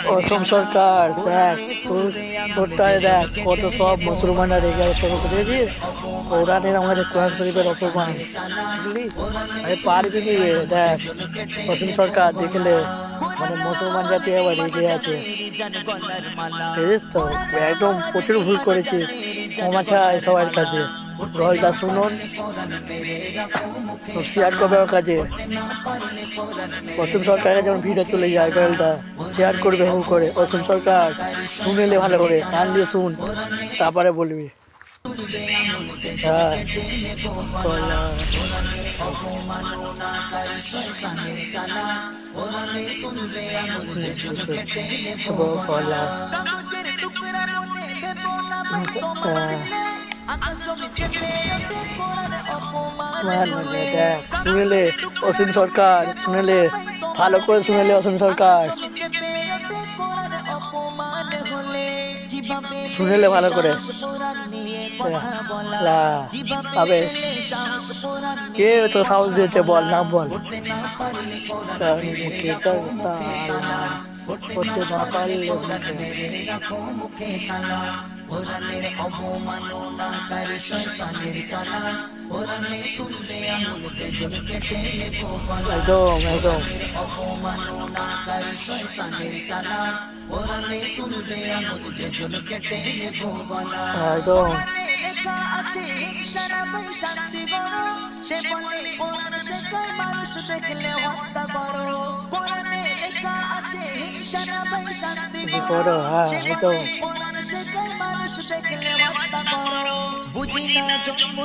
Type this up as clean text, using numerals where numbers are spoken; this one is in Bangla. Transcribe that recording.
প্রথম সরকার দেখ তোরটায় দেখ কত সব মুসলমানরা রেগে শুরু করে দিয়েছিস। কোরআনের আমাদের কোরআন শরীফের অপমান বুঝলি। আরে পারবি কি রে? দেখ প্রথম সরকার দেখলে মানে মুসলমান জাতি আবার রেগে আছে, বুঝিস তো। একদম প্রচুর ভুল করেছিস, ক্ষমা চাই সবার কাছে। গলটা শুনুন, শেয়ার করবে ওর কাছে। অসীম সরকারের যেমন ভিড়ে চলে যায় গলটা শেয়ার করবে হু করে। অসীম সরকার শুনেলে ভালো করে কান দিয়ে শুন, তারপরে বলবি। হ্যাঁ কলা কলা দেখ শুনেলে অসীম সরকার, শুনেলে ভালো করে শুনেলে অসীম সরকার, শুনেলে ভালো করে। আবে কে তো সাহস দিয়েছে বল, নাম বল। করতে না পারলে কোরআনের অবমাননাকারী শয়তানের চালা কোরআনে তুলবে আঙুল যে জন কেটে নেব গলা। একদম একদম অবমাননাকারী শয়তানের চালা কোরআনে তুলবে আঙুল যে জন কেটে নেব গলা। একদম লেখা আছে হিংসা না শান্তি করো, সে বলে কোরআন শেখায় মানুষ দেখলে হত্যা করো। কোরআনে লেখা আছে হিংসা না শান্তি করো, সে বলে কোরআন শেখায় মানুষ দেখলে হত্যা করো। বুঝি না জন্ম